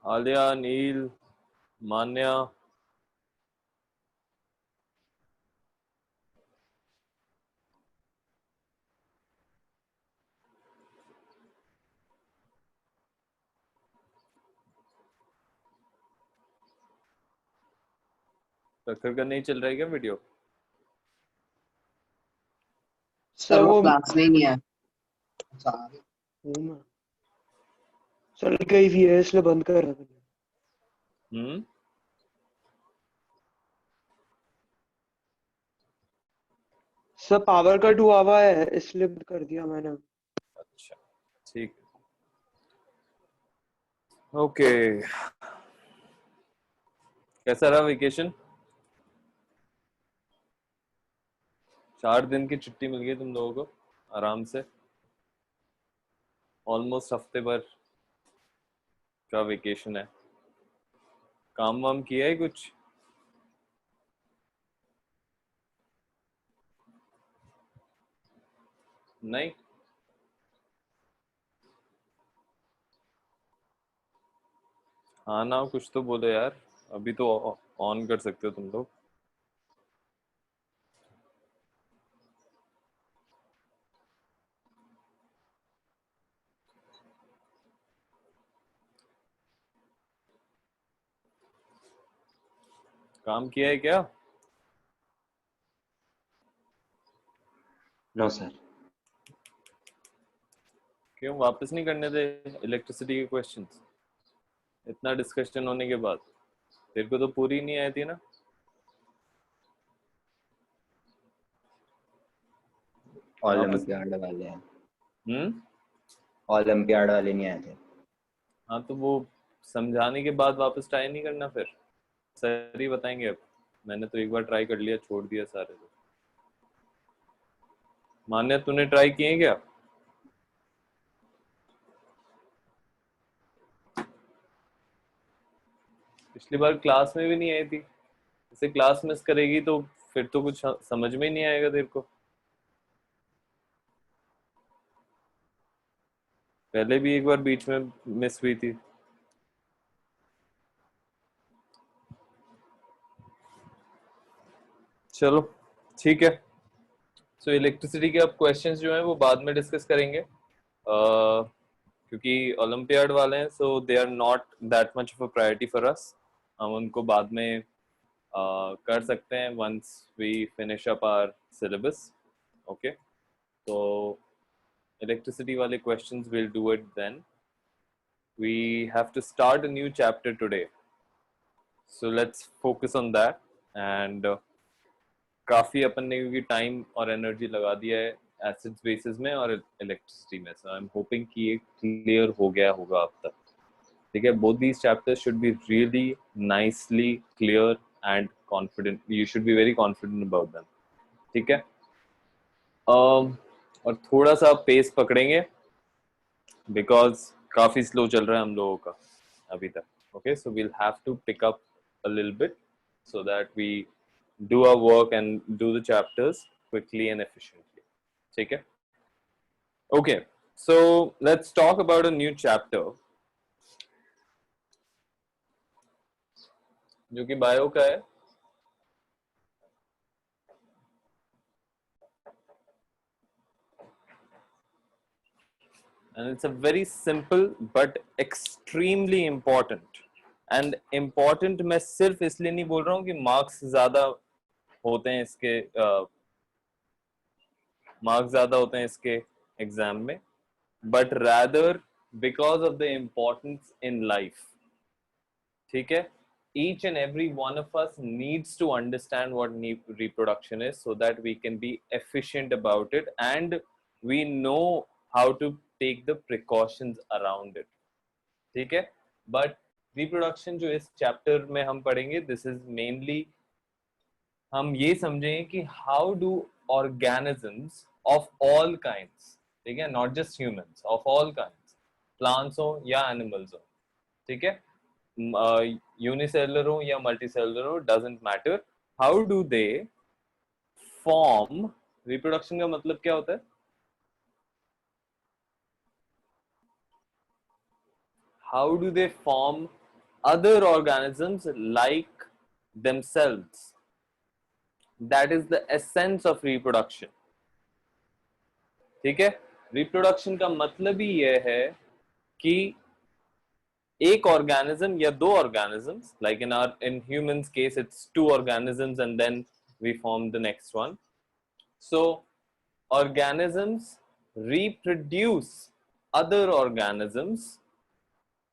आलिया, नील, मान्या, प्रखर का नहीं चल रहा है क्या वीडियो? सर वो क्लास में ही नहीं है। सर कई भी है इसलिए बंद कर रहा था। सर पावर कट हुआ है इसलिए बंद कर दिया मैंने। अच्छा, ठीक। ओके, कैसा रहा वेकेशन? 4 दिन की छुट्टी मिल गई तुम लोगों को आराम से। ऑलमोस्ट हफ्ते भर का वेकेशन है। काम वाम किया है कुछ? नहीं? हाँ ना, कुछ तो बोलो यार, अभी तो ऑन कर सकते हो तुम लोग। काम किया है क्या? No sir. क्यों वापस नहीं करने दे इलेक्ट्रिसिटी के क्वेश्चंस? इतना डिस्कशन होने के बाद तेरे को तो पूरी नहीं आई थी ना? ओलंपियाड वाले हैं। ओलंपियाड वाले नहीं आए थे। हाँ तो वो समझाने के बाद वापस ट्राई नहीं करना फिर? सर ही बताएंगे। अब मैंने तो एक बार ट्राई कर लिया, छोड़ दिया सारे। तो मान्य, तूने ट्राई किए क्या? पिछली बार क्लास में भी नहीं आई थी। इसे क्लास मिस करेगी तो फिर तो कुछ समझ में ही नहीं आएगा तेरे को। पहले भी एक बार बीच में मिस हुई थी। चलो ठीक है। सो इलेक्ट्रिसिटी के अब क्वेश्चंस जो हैं वो बाद में डिस्कस करेंगे, क्योंकि ओलंपियाड वाले हैं, so they are not that much of a priority for us. हम उनको बाद में कर सकते हैं once we finish up our syllabus. Okay, तो electricity wale questions we'll do it then. We have to start a new chapter today, so let's focus on that. And काफी अपन ने क्योंकि टाइम और एनर्जी लगा दिया है एसिड्स बेसिस में और इलेक्ट्रिसिटी में, सो आई एम होपिंग कि ये क्लियर हो गया होगा अब तक। ठीक है, both these chapters should be really nicely clear and confident. You should be very confident about them. ठीक है, और थोड़ा सा पेस पकड़ेंगे बिकॉज काफी स्लो चल रहा है हम लोगों का अभी तक. Okay, so we'll have to pick up a little bit so that we do our work and do the chapters quickly and efficiently. ठीक है? Okay, so let's talk about a new chapter जो कि bio का है. And it's a very simple but extremely important. And important मैं सिर्फ इसलिए नहीं बोल रहा हूँ कि मार्क्स ज्यादा होते हैं इसके एग्जाम में, but rather because of the importance in life. ठीक है, each and every one of us needs to understand what reproduction is so that we can be efficient about it and we know how to take the precautions around it. ठीक है, but reproduction जो इस chapter में हम पढ़ेंगे, this is mainly हम ये समझेंगे कि how do organisms of all kinds, ठीक है, not just humans, of all kinds, plants हो या animals हो, ठीक है, unicellular हो या multicellular हो, doesn't matter, how do they form, reproduction का मतलब क्या होता है? How do they form other organisms like themselves. That is the essence of reproduction. ठीक है, रिप्रोडक्शन का मतलब ही यह है कि एक ऑर्गेनिज्म या दो organisms, like in humans case it's two organisms and then we form the next one. So organisms reproduce other organisms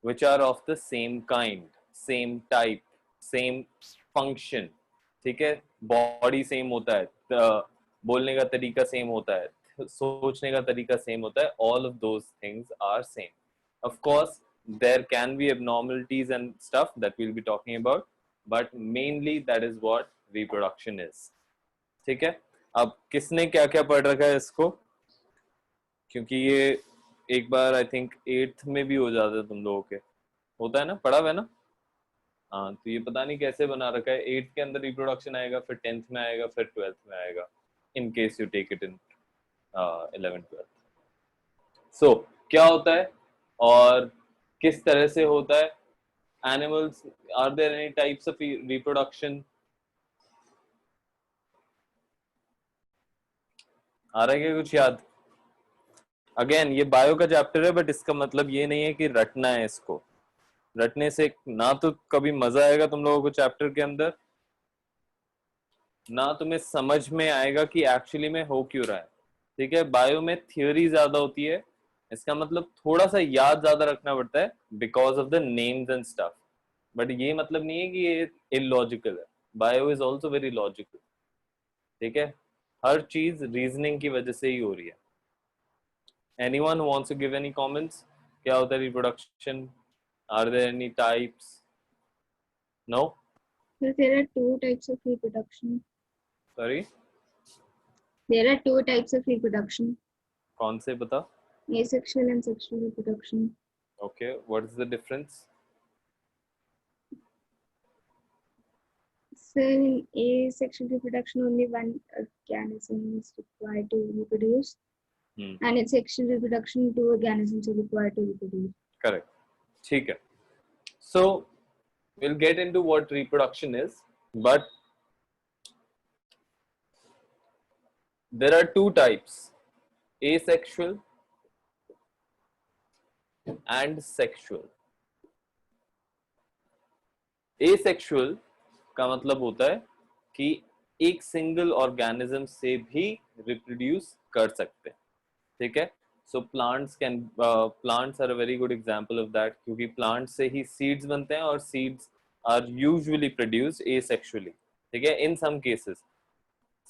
which are of the same kind, same type, same function. ठीक है, body same होता है, बोलने का तरीका same होता है, सोचने का तरीका सेम होता है. All of those things are same. Of course there can be abnormalities and stuff that we'll be talking about, but mainly that is what reproduction is. ठीक है, अब किसने क्या क्या पढ़ रखा है इसको, क्योंकि ये एक बार आई थिंक 8th में भी हो जाता है तुम लोगों के, होता है ना, पढ़ा हुआ है ना. हाँ, तो ये पता नहीं कैसे बना रखा है. 8th के अंदर रिप्रोडक्शन आएगा, फिर 10th में आएगा, फिर 12th में आएगा, in case you take it in 11th 12th. So क्या होता है और किस तरह से होता है. Animals, are there any types of reproduction? आ रहा है क्या कुछ याद? अगेन ये बायो का चैप्टर है, बट इसका मतलब ये नहीं है कि रटना है इसको. रटने से ना तो कभी मजा आएगा तुम लोगों को चैप्टर के अंदर, ना तुम्हें समझ में आएगा कि एक्चुअली में हो क्यों रहा है. ठीक है, बायो में थियोरी ज्यादा होती है, इसका मतलब थोड़ा सा याद ज्यादा रखना पड़ता है because of the names and stuff. But ये मतलब नहीं है कि ये इलॉजिकल है. Bio is also very logical. ठीक है, हर चीज रीजनिंग की वजह से ही हो रही है. Anyone who wants to give any comments? क्या होता है reproduction? Are there any types? No? There are two types of reproduction. Sorry? There are two types of reproduction. कौन से बता? Asexual and sexual reproduction. Okay, what is the difference? So in asexual reproduction, only one organism is required to reproduce. And in sexual reproduction, two organisms are required to reproduce. Correct. ठीक है. So we'll get into what reproduction is, but there are two types: asexual and sexual. Asexual का मतलब होता है कि एक single organism से भी रिप्रोड्यूस कर सकते हैं. ठीक है, so plants are a very good example of that, क्योंकि प्लांट से ही सीड्स बनते हैं और seeds are usually produced asexually. ठीक है, इन सम केसेस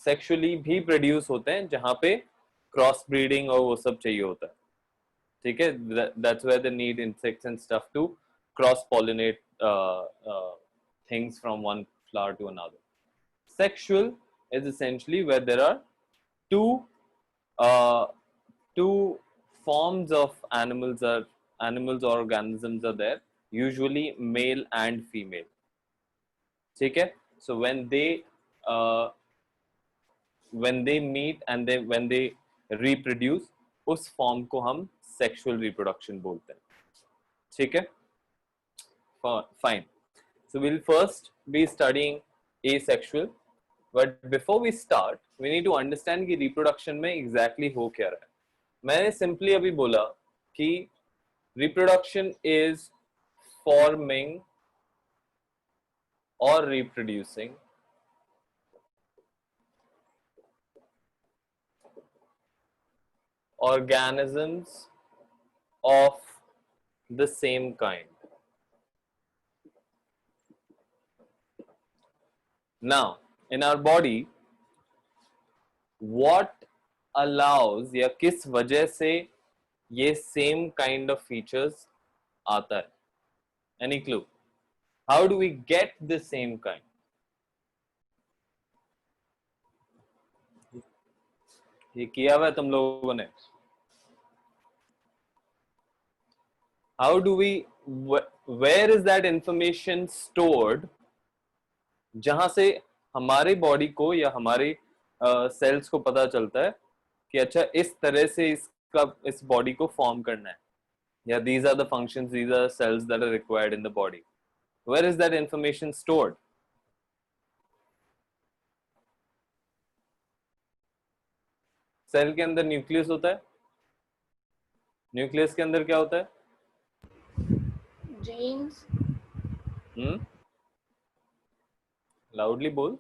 सेक्सुअली भी प्रोड्यूस होते हैं जहां पे क्रॉस ब्रीडिंग और वो सब चाहिए होता है. ठीक है, that's where they need insects and stuff to cross pollinate things from one flower to another. Sexual is essentially where there are two forms of animals or organisms are there, usually male and female. ठीक है, so when they meet and when they reproduce, उस form को हम sexual reproduction बोलते हैं. ठीक है, fine. So we'll first be studying asexual, but before we start, we need to understand कि reproduction में exactly हो क्या रहा है. मैंने simply अभी बोला कि reproduction is forming or reproducing organisms of the same kind. Now, in our body, what allows या किस वजह से ये same kind of features आता है? Any clue? How do we get the same kind? ये किया हुआ है तुम लोगों ने. How do we, where is that information stored जहां से हमारे बॉडी को या हमारे सेल्स को पता चलता है कि अच्छा इस तरह से इस बॉडी को फॉर्म करना है, या these are the functions, these are the cells that are required in the body. Where is that information stored? Cell के अंदर न्यूक्लियस होता है. न्यूक्लियस के अंदर क्या होता है? genes, लाउडली बोल.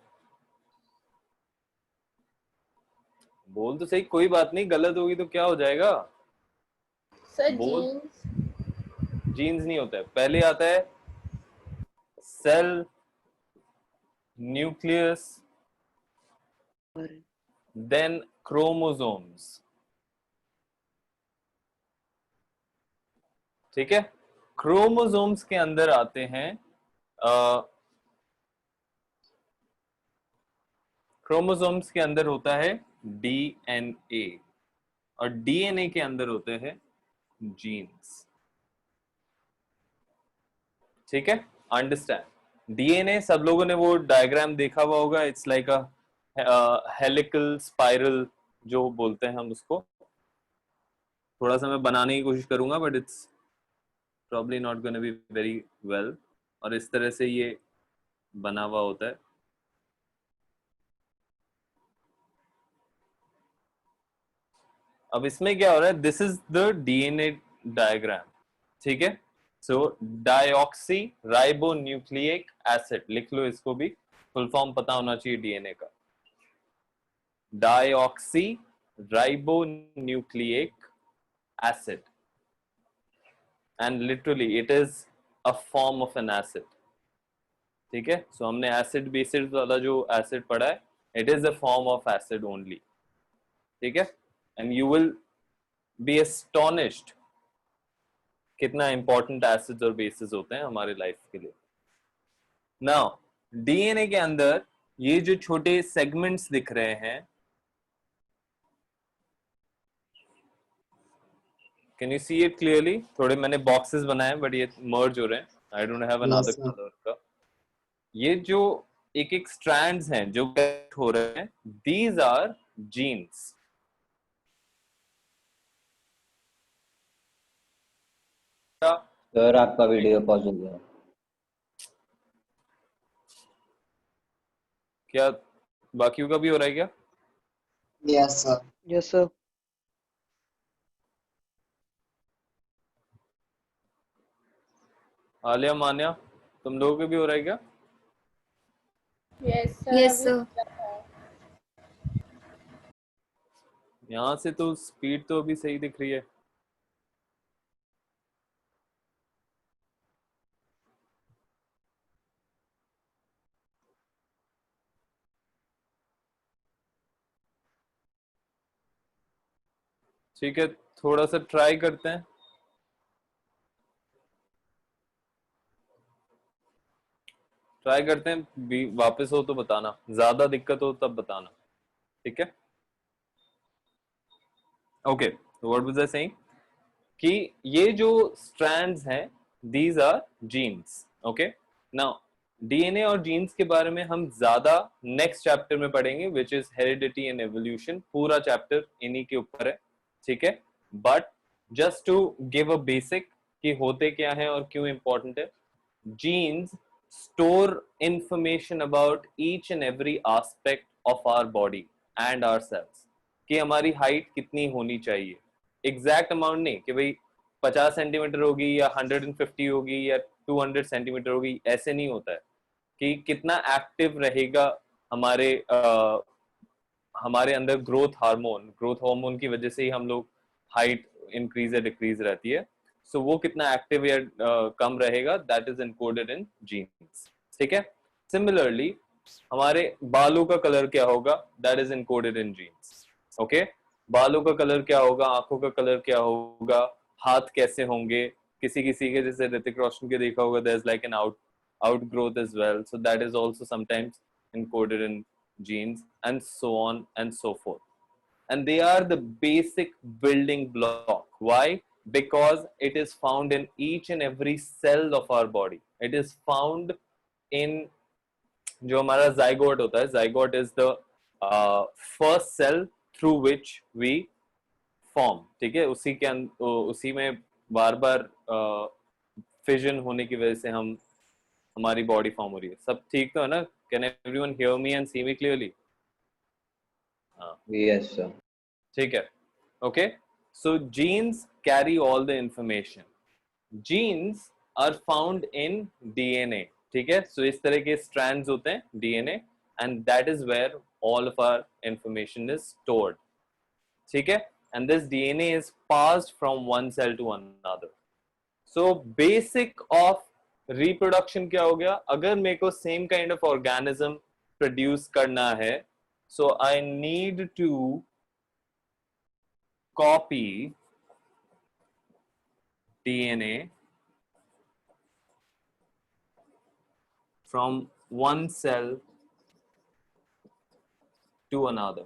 बोल तो सही, कोई बात नहीं, गलत होगी तो क्या हो जाएगा? sir, बोल. genes, जीन्स नहीं होता है. पहले आता है सेल, न्यूक्लियस, देन क्रोमोसोम्स. ठीक है. क्रोमोसोम्स के अंदर आते हैं क्रोमोसोम्स के अंदर होता है डीएनए, और डीएनए के अंदर होते हैं जीन्स. ठीक है. अंडरस्टैंड. डीएनए, सब लोगों ने वो डायग्राम देखा हुआ होगा. It's like a helical spiral जो बोलते हैं हम उसको. थोड़ा सा मैं बनाने की कोशिश करूंगा, but it's probably not going to be very well. और इस तरह से ये बना हुआ होता है. अब इसमें क्या हो रहा है? This is the DNA diagram. ठीक है. सो डायऑक्सी राइबो न्यूक्लिक एसिड, लिख लो इसको भी. फुल फॉर्म पता होना चाहिए डीएनए का. Deoxyribonucleic acid. And literally it is a form of an acid. ठीक है. सो हमने एसिड बेसिड वाला जो एसिड पढ़ा है, it is a form of acid only. ठीक है. And you will be astonished कितना इंपॉर्टेंट एसिड्स और बेसिस होते हैं हमारे लाइफ के लिए. नाउ डीएनए के अंदर ये जो छोटे सेगमेंट्स दिख रहे हैं, can you see it clearly? थोड़े मैंने बॉक्सेस बनाए बट ये मर्ज हो रहे हैं. I don't have another colour का. ये जो एक एक स्ट्रैंड्स हैं जो कट हो रहे हैं, दीज आर जीन्स. सर आपका वीडियो पॉज हो गया. क्या बाकियों का भी हो रहा है क्या? Yes, sir. Yes, sir. Alia, मान्या, तुम लोगों के भी हो रहा है क्या? yes, sir. Yes, अभी sir. यहाँ से तो स्पीड तो अभी सही दिख रही है. ठीक है, थोड़ा सा ट्राई करते हैं. ट्राई करते हैं. वापस हो तो बताना, ज्यादा दिक्कत हो तब बताना. ठीक है. Okay, what was I saying कि ये जो स्ट्रैंड्स हैं, these are genes. Okay. Now DNA और जीन्स के बारे में हम ज्यादा नेक्स्ट चैप्टर में पढ़ेंगे, which is heredity and evolution. पूरा चैप्टर इन्हीं के ऊपर है. ठीक है. But just to give a basic कि होते क्या है और क्यों इंपॉर्टेंट है. Genes store information about each and every aspect of our body and ourselves. कि हमारी हाइट कितनी होनी चाहिए. एग्जैक्ट अमाउंट नहीं कि भाई 50 सेंटीमीटर होगी या 150 होगी या 200 सेंटीमीटर होगी, ऐसे नहीं होता है. कि कितना एक्टिव रहेगा हमारे अंदर ग्रोथ हार्मोन की वजह से ही हम लोग हाइट इंक्रीज या डिक्रीज रहती है. सो वो कितना एक्टिव या कम रहेगा, that is encoded in genes. ठीक है. सिमिलरली हमारे बालों का कलर क्या होगा, that is encoded in genes. Okay. बालों का कलर क्या होगा, आंखों का कलर क्या होगा, हाथ कैसे होंगे. किसी किसी के जैसे ऋतिक रोशन के देखा होगा, there is like an outgrowth as well, so that is also sometimes encoded in genes, and so on and so forth. And they are the basic building block. Why? Because it is found in each and every cell of our body. It is found in जो हमारा zygote होता है. Zygote is the first cell through which we form. ठीक है. उसी में बार बार fission होने की वजह से हम हमारी बॉडी फॉर्म हो रही है। सब ठीक तो है ना? Can everyone hear me and see me clearly? हाँ Yes, sir. ठीक है। Okay, so genes carry all the information. Genes are found in DNA, ठीक है। सो इस तरह के स्ट्रैंड्स होते हैं DNA, and that is where all of our information is stored, ठीक है। And this DNA is passed from one cell to another. So basic of reproduction क्या हो गया? अगर मेरे को same kind of organism produce करना है, so I need to copy DNA from one cell to another,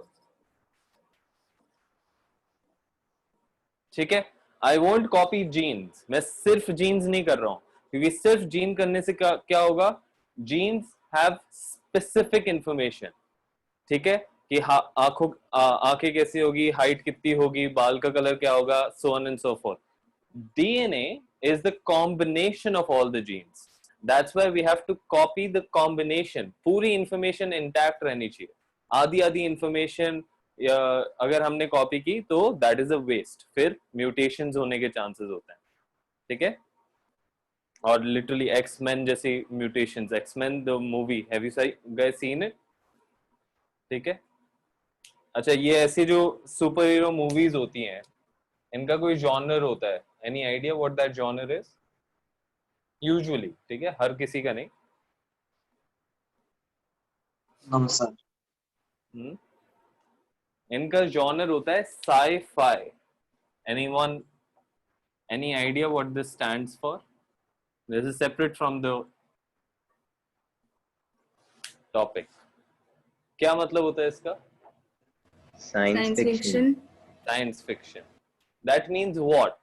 ठीक है। आई वोंट कॉपी जीन्स, मैं सिर्फ जीन्स नहीं कर रहा हूं, क्योंकि सिर्फ जीन करने से क्या होगा? जीन्स हैव स्पेसिफिक इंफॉर्मेशन, ठीक है, कि आंखें कैसी होगी, हाइट कितनी होगी, बाल का कलर क्या होगा, so on and so fourth. DNA is the combination of all the genes. That's why we have to copy the combination. पूरी information intact रहनी चाहिए। आधी information अगर हमने कॉपी की तो that is a waste, फिर mutations होने के chances होते हैं, ठीक है। और literally X-Men जैसी mutations, X-Men the movie, have you guys seen it? ठीक है। अच्छा, ये ऐसी जो सुपर हीरो मूवीज होती हैं, इनका कोई जॉनर होता है? Any idea what that genre is? Usually, ठीक है, हर किसी का नहीं। No, sir. इनका जॉनर होता है sci-fi. Anyone, any idea what this stands for? This is separate from the topic. क्या मतलब होता है इसका? Science fiction. Science fiction. That means what?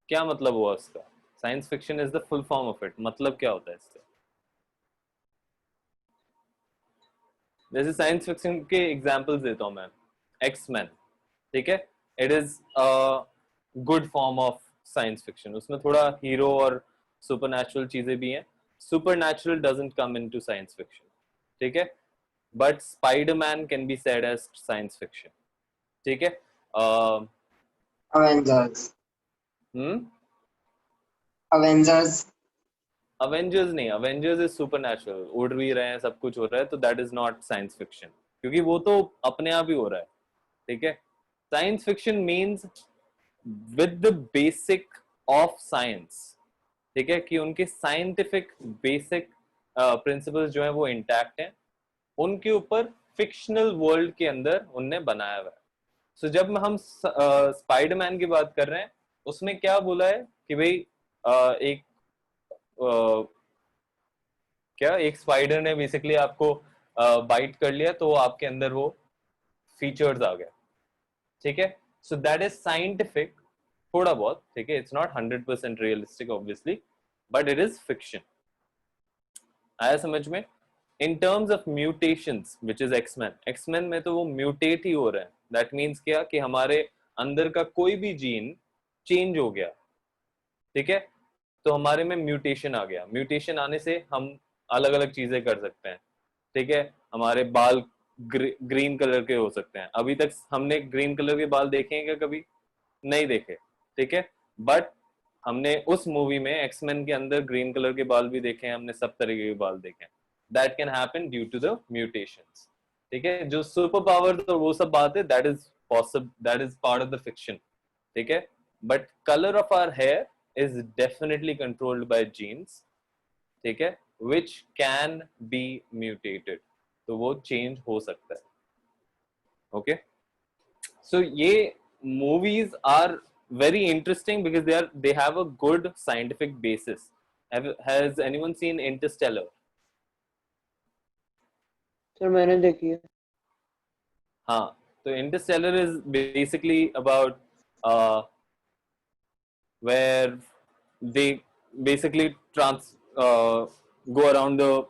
क्या मतलब हुआ उसका? Science fiction is the full form of it. मतलब क्या होता है इसका? जैसे साइंस फिक्शन के एग्जांपल्स देता हूं मैं। एक्समैन, ठीक है, it is a good form of science fiction. उसमें थोड़ा हीरो और सुपरनैचुरल चीजें भी हैं। Supernatural doesn't come into science fiction, ठीक है, but Spiderman can be said as science fiction, ठीक है। Avengers. Avengers. अवेंजर्स नहीं, अवेंजर्स इज सुपरनैचुरल, उड़ भी रहे हैं, सब कुछ हो रहा है, तो that is not science fiction, क्योंकि वो तो अपने आप ही हो रहा है, ठीक है। Science fiction means with the basic of science, ठीक है, कि उनके साइंटिफिक बेसिक प्रिंसिपल्स जो है वो इंटैक्ट हैं, उनके ऊपर फिक्शनल वर्ल्ड के अंदर उनने बनाया हुआ है। सो जब हम स्पाइडरमैन की बात कर रहे हैं, उसमें क्या बोला है कि भाई एक क्या, एक स्पाइडर ने बेसिकली आपको बाइट कर लिया, तो आपके अंदर वो फीचर्स आ गए, ठीक है। सो दैट इज साइंटिफिक, थोड़ा बहुत, ठीक है, it's not 100% realistic obviously, but it is fiction. आया समझ में? In terms of mutations which is X Men, X Men में तो वो म्यूटेट ही हो रहे हैं। दैट मीन्स क्या, कि हमारे अंदर का कोई भी जीन चेंज हो गया, ठीक है, तो हमारे में म्यूटेशन आ गया। म्यूटेशन आने से हम अलग अलग चीजें कर सकते हैं, ठीक है। हमारे बाल ग्रीन कलर के हो सकते हैं। अभी तक हमने ग्रीन कलर के बाल देखे हैं क्या? कभी नहीं देखे, ठीक है, बट हमने उस मूवी में एक्समैन के अंदर ग्रीन कलर के बाल भी देखे हैं, हमने सब तरीके के बाल देखे हैं। That can happen due to the mutations, ठीक है। जो सुपर पावर तो वो सब बात है, that is possible, that is part of the fiction, ठीक है। But colour of our hair is definitely controlled by genes, ठीक है, which can be mutated, तो वो change हो सकता है, okay। So ये movies are very interesting because they have a good scientific basis. Has anyone seen Interstellar? Sir मैंने देखी है। हाँ, तो Interstellar is basically about where they basically go around the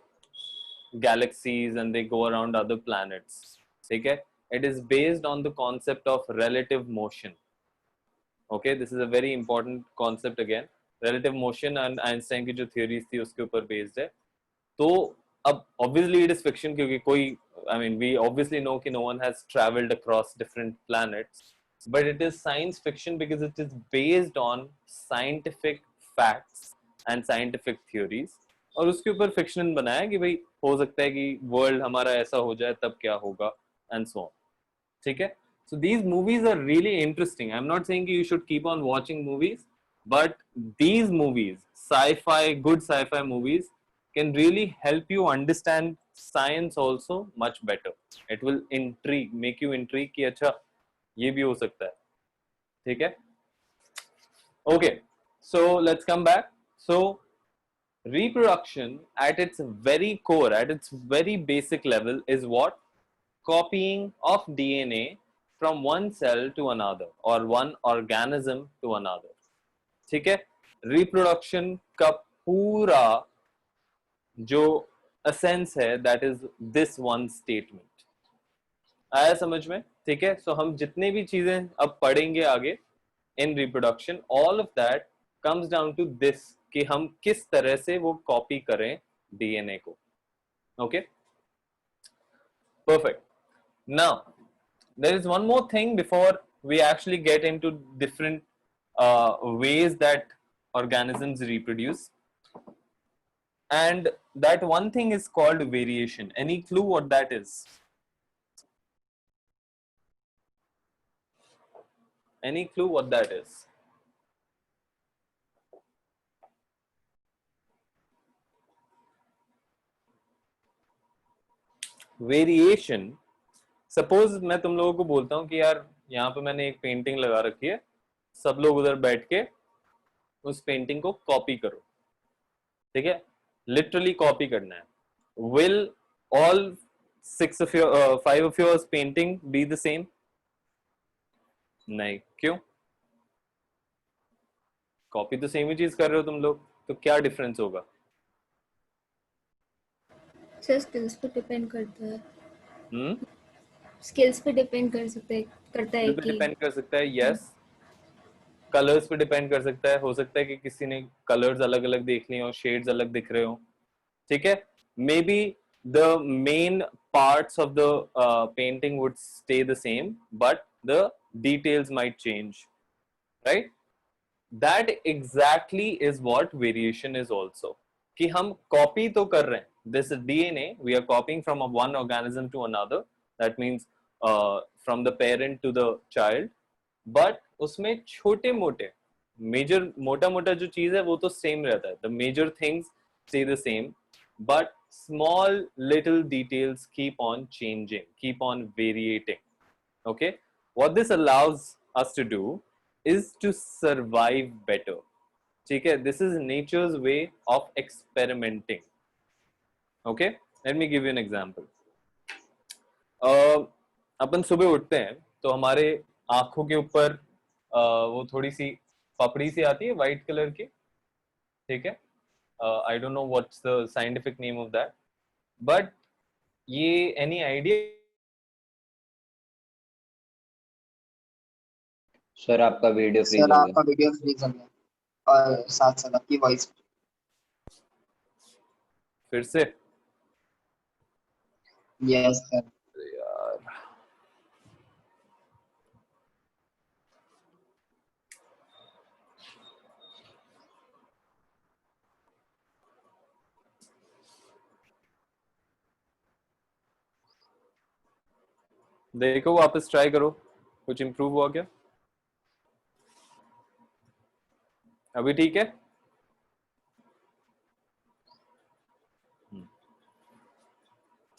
galaxies and they go around other planets, ठीक है। It is based on the concept of relative motion, okay, this is a very important concept again, relative motion and Einstein की जो theories थी उसके ऊपर based है. तो अब obviously it is fiction क्योंकि कोई I mean we obviously know कि no one has traveled across different planets, but it is science fiction because it is based on scientific facts and scientific theories. और उसके ऊपर fiction बनाया कि भाई हो सकता है कि world हमारा ऐसा हो जाए तब क्या होगा and so on. ठीक है? So these movies are really interesting. I'm not saying you should keep on watching movies, but these movies, good sci-fi movies, can really help you understand science also much better. It will make you intrigue कि अच्छा ये भी हो सकता है. ठीक है? Okay, so let's come back. So reproduction at its very core, at its very basic level is what? Copying of DNA from one cell to another or one organism to another. ठीक है? Reproduction का पूरा जो essence है that is this one statement. आया समझ में? ठीक है? So हम जितने भी चीजें अब पढ़ेंगे आगे in reproduction, all of that comes down to this कि हम किस तरह से वो कॉपी करें DNA को. Okay? Perfect. Now, there is one more thing before we actually get into different ways that organisms reproduce. And that one thing is called variation. Any clue what that is? Any clue what that is? Variation. Suppose मैं तुम लोगों को बोलता हूँ कि यार यहाँ पे मैंने एक पेंटिंग लगा रखी है, सब लोग उधर बैठ के उस पेंटिंग को कॉपी करो. ठीक है? लिटरली कॉपी करना है. Will all 5 of yours painting be the same? नहीं. क्यों? कॉपी तो सेम ही चीज कर रहे हो तुम लोग, तो क्या डिफरेंस होगा? स्किल्स पे डिपेंड करता है. स्किल्स पे डिपेंड करता है कि डिपेंड कर सकता है. यस. कलर्स पे डिपेंड कर सकता है. हो सकता है कि किसी ने कलर्स अलग अलग देख लिए हो, शेड्स अलग दिख रहे हो. ठीक है? May be the main parts of the painting would stay the same but the details might change. Right? That exactly is what variation is also. कि हम कॉपी तो कर रहे हैं. This DNA we are copying from one organism to another. That means from the parent to the child. But उसमें छोटे मोटे major मोटा मोटा जो चीज है वो तो सेम रहता है. The major things stay the same, but small little details keep on changing, keep on variating. Okay, what this allows us to do is to survive better. ठीक है? This is nature's way of experimenting. Okay, let me give you an example. अपन सुबह उठते हैं तो हमारे आंखों के ऊपर वो थोड़ी सी पपड़ी सी आती है व्हाइट कलर की. ठीक है? I don't know what's the scientific name of that, but ये एनी आइडिया? सर आपका वीडियो फ्रीज सर हो आपका गया. वीडियो फ्रीज हो गया और साथ साथ आपकी वॉइस. फिर से? Yes sir. यार देखो वापस ट्राई करो. कुछ इंप्रूव हुआ क्या? अभी ठीक है?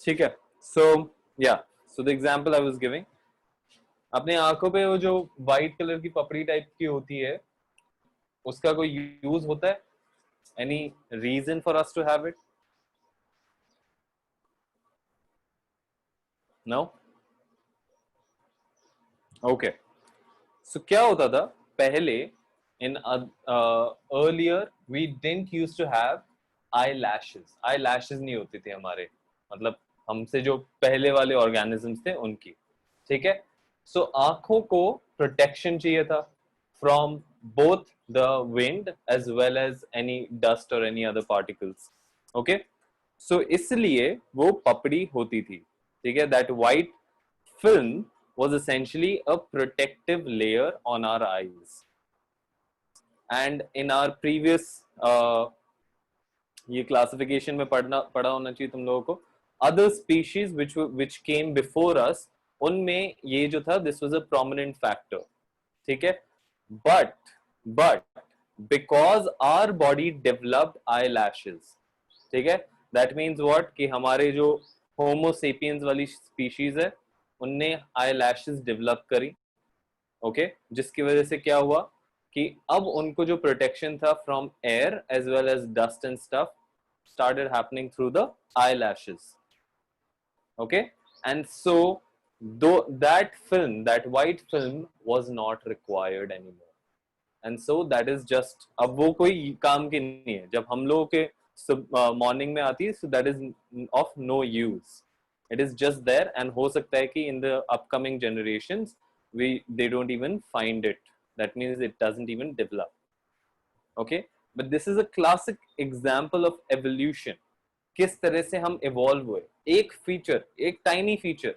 ठीक है. सो या so the example I was giving, अपने आंखों पे वो जो व्हाइट कलर की पपड़ी टाइप की होती है उसका कोई यूज होता है? Any reason for us to have it? No. Okay. So क्या होता था पहले? in earlier we didn't used to have eyelashes नहीं होती थी हमारे, मतलब हमसे जो पहले वाले ऑर्गेनिजम्स थे उनकी. ठीक है? सो आंखों को प्रोटेक्शन चाहिए था from both the wind as well as any dust or any other particles. Okay, so इसलिए वो पपड़ी होती थी, ठीक है. That white film was essentially a protective layer on our eyes. And in our previous ये क्लासिफिकेशन में पढ़ा होना चाहिए तुम लोगों को, other species which came before us, उनमें ये जो था, this was a prominent factor, ठीक है. but because our body developed eyelashes, ठीक है, that means what, कि हमारे जो होमो सेपियंस वाली स्पीशीज है उनने eyelashes डेवलप करी. ओके, जिसकी वजह से क्या हुआ कि अब उनको जो प्रोटेक्शन था from air as well as dust and stuff started happening through the eyelashes. Okay, and so though that film, that white film was not required anymore, and so that is just, अब वो कोई काम की नहीं है. जब हम लोगों के मॉर्निंग में आती है, so that is of no use. It is just there, and हो सकता है कि in the upcoming generations they don't even find it. That means it doesn't even develop. Okay, but this is a classic example of evolution. किस तरह से हम evolve हुए. एक feature, एक tiny feature.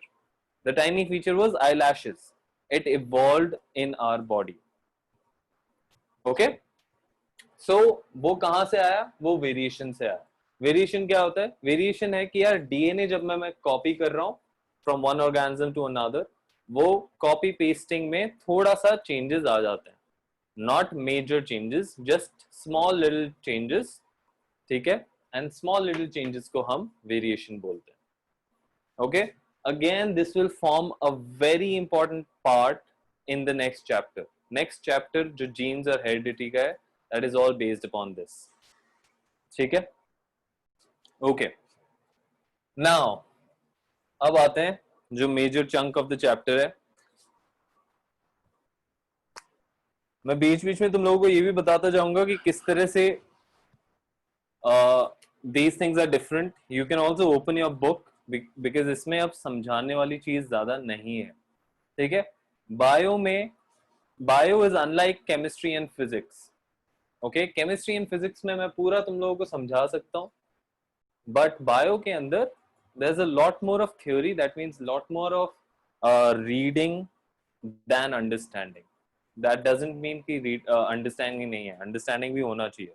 The tiny feature was eyelashes. It evolved in our body. Okay, so वो कहाँ से आया? वो वेरिएशन से आया. वेरिएशन क्या होता है? वेरिएशन है कि यार डीएनए जब मैं कॉपी कर रहा हूँ from one organism to another, वो कॉपी पेस्टिंग में थोड़ा सा चेंजेस आ जाते हैं. Not major changes, just small little changes, ठीक है. एंड स्मॉल लिटिल चेंजेस को हम वेरिएशन बोलते हैं. Okay, again this will form a very important part in the next chapter. Next chapter जो जीन्स और हेरिडिटी का है, that is all based upon this. ठीक है. ओके, नाउ अब आते हैं जो major chunk of the chapter है. मैं बीच बीच में तुम लोगों को ये भी बताता जाऊंगा कि किस तरह से these things are different. You can also open your book because इसमें अब समझाने वाली चीज ज्यादा नहीं है. ठीक है. बायो में, bio is unlike chemistry and physics. Okay, chemistry and physics में मैं पूरा तुम लोगों को समझा सकता हूँ, बट बायो के अंदर there is a lot more of theory. That means lot more of reading than understanding. That doesn't mean कि understanding नहीं है, understanding भी होना चाहिए.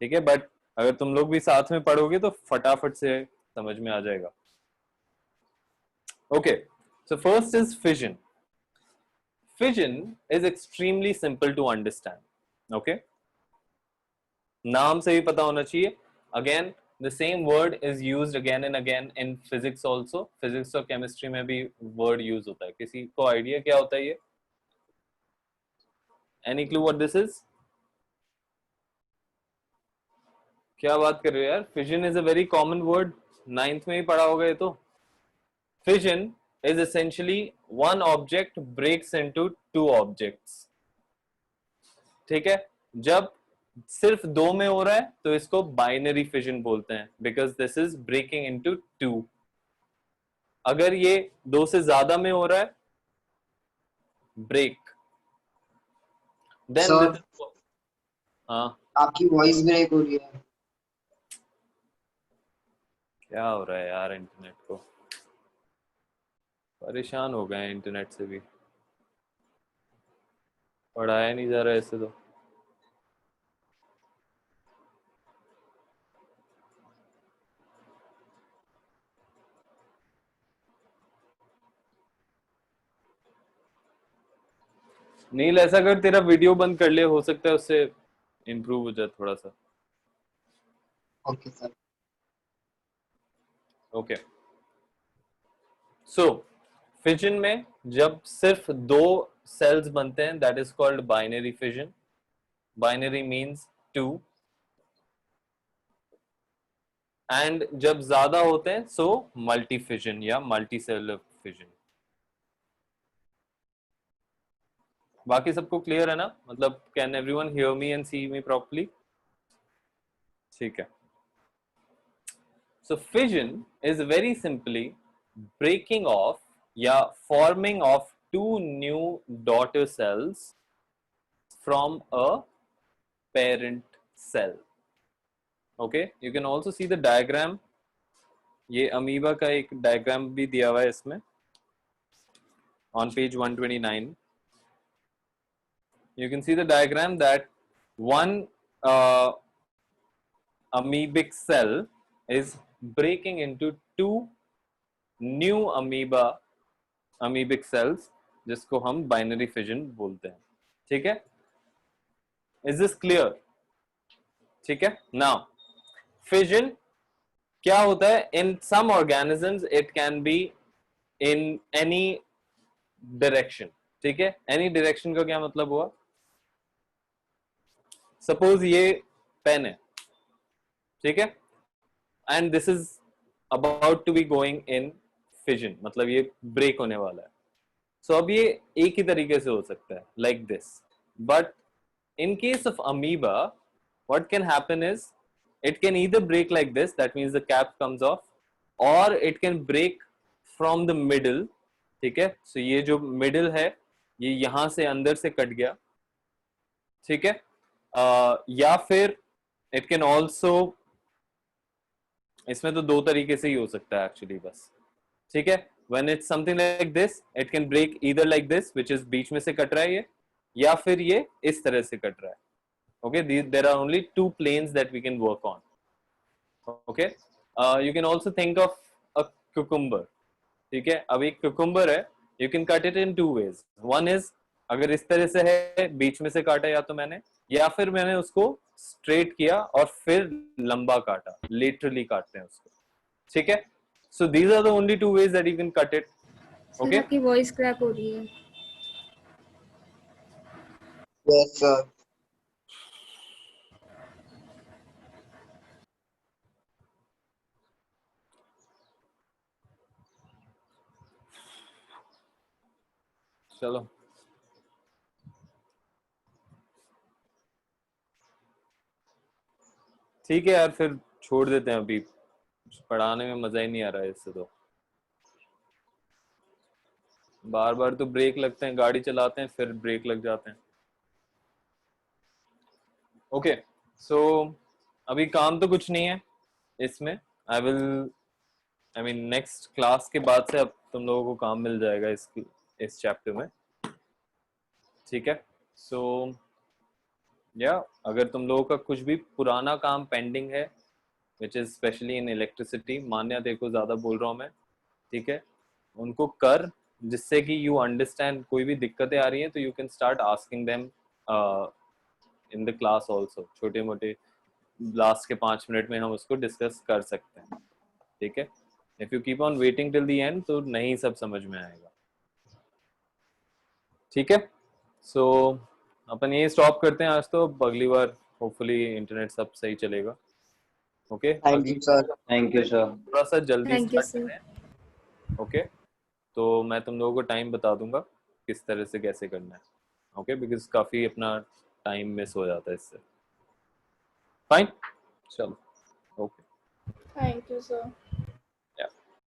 ठीक है, बट अगर तुम लोग भी साथ में पढ़ोगे तो फटाफट से समझ में आ जाएगा. Okay, so first is fission. Fission is extremely simple to understand. Okay, नाम से ही पता होना चाहिए. Again, the same word is used again and again in physics also. Physics और chemistry में भी word use होता है. किसी को idea क्या होता है ये? Any clue what this is? क्या बात कर रहे हो यार? Fission is a very common word. 9th में ही पढ़ा होगा ये तो. Fission is essentially one object breaks into two objects. ठीक है. जब सिर्फ दो में हो रहा है तो इसको बाइनरी फिजन बोलते हैं, because this is breaking into two. अगर ये दो से ज्यादा में हो रहा है, ब्रेक, देन हाँ. आपकी वॉइस ब्रेक हो रही है. क्या हो रहा है यार, इंटरनेट को परेशान हो गए. इंटरनेट से भी पढ़ाया नहीं जा रहा ऐसे तो. नील ऐसा कर, तेरा वीडियो बंद कर ले, हो सकता है उससे इम्प्रूव हो जाए थोड़ा सा. Okay sir. Okay, so fission में जब सिर्फ दो सेल्स बनते हैं, that is called binary fission. Binary means two. And जब ज्यादा होते हैं सो मल्टी फिजन या मल्टी सेलुलर फिजन. बाकी सबको क्लियर है ना? मतलब can everyone hear me and see me properly? ठीक है. So fission is very simply breaking off या forming off two new daughter cells from a parent cell. Okay, you can also see the diagram. ये amoeba का एक diagram भी दिया हुआ है इसमें on page 129. You can see the diagram that one amoebic cell is breaking into two new amoebic cells जिसको हम बाइनरी फिजन बोलते हैं. ठीक है, इज दिस क्लियर? ठीक है. नाउ फिजन क्या होता है? In some organisms it can be in any direction. ठीक है, एनी डायरेक्शन का क्या मतलब हुआ? सपोज ये पेन है, ठीक है, and this is about to be going in fission, मतलब ये ब्रेक होने वाला है. सो अब ये एक ही तरीके से हो सकता है, like this. But in case of amoeba what can happen is it can either break like this, that means the cap comes off, or it can break from the middle. ठीक है, so ये जो middle है ये यहां से अंदर से कट गया. ठीक है, या फिर it can also, इसमें तो दो तरीके से ही हो सकता है एक्चुअली बस. ठीक है, when it's something like this it can break either like this, which is बीच में से कट रहा है ये, या फिर ये इस तरह से कट रहा है. Okay, there are only two planes that we can work on. Okay, you can also think of a cucumber. ठीक है, अब एक cucumber है, you can cut it in two ways. One is अगर इस तरह से है, बीच में से काटा या तो मैंने, या फिर मैंने उसको straight किया और फिर लंबा काटा, laterally काटते हैं उसको. ठीक है, so these are the only two ways that you can cut it. Sir Okay, आपकी वॉइस क्रैक हो रही है. Yes, sir. चलो ठीक है यार, फिर छोड़ देते हैं. अभी पढ़ाने में मजा ही नहीं आ रहा है इससे. तो बार बार तो ब्रेक लगते हैं, गाड़ी चलाते हैं फिर ब्रेक लग जाते हैं. ओके, सो अभी काम तो कुछ नहीं है इसमें. आई मीन नेक्स्ट क्लास के बाद से अब तुम लोगों को काम मिल जाएगा इस चैप्टर में. ठीक है, सो या अगर तुम लोगों का कुछ भी पुराना काम पेंडिंग है, which is specially in electricity, Manya देखो ज्यादा बोल रहा हूँ मैं, ठीक है, उनको कर, जिससे कि यू अंडरस्टैंड. कोई भी दिक्कतें आ रही हैं तो you can start asking them in the class also. छोटे मोटे लास्ट के 5 मिनट में हम उसको डिस्कस कर सकते हैं. ठीक है, if you keep on waiting till the end तो नहीं सब समझ में आएगा. ठीक है, सो अपन ये स्टॉप करते हैं आज. तो अगली बार होपफुली इंटरनेट सब सही चलेगा. Okay, Thank you, sir. Thank you sir. थोड़ा सा जल्दी थैंक यू स्टार्ट सर. करें. ओके, तो मैं तुम लोगों को टाइम बता दूंगा किस तरह से कैसे करना है. ओके, बिकॉज काफी अपना टाइम मिस हो जाता है इससे. फाइन, चलो, ओके. Thank you, sir.